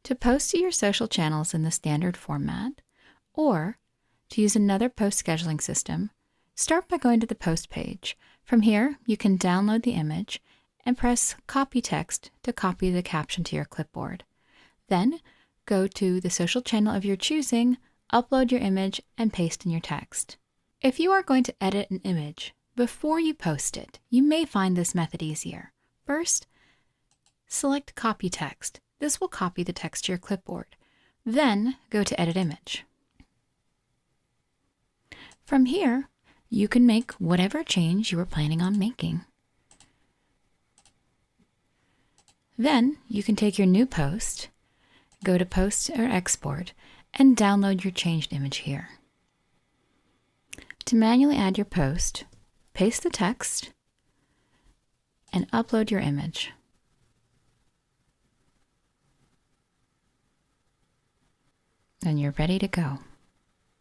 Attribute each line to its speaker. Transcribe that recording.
Speaker 1: To post to your social channels in the standard format, or to use another post scheduling system, start by going to the post page. From here, you can download the image and press Copy Text to copy the caption to your clipboard. Then, go to the social channel of your choosing, upload your image, and paste in your text. If you are going to edit an image before you post it, you may find this method easier. First, select Copy Text. This will copy the text to your clipboard. Then, go to Edit Image. From here, you can make whatever change you were planning on making. Then, you can take your new post, go to Post or Export, and download your changed image here. To manually add your post, paste the text and upload your image. And you're ready to go.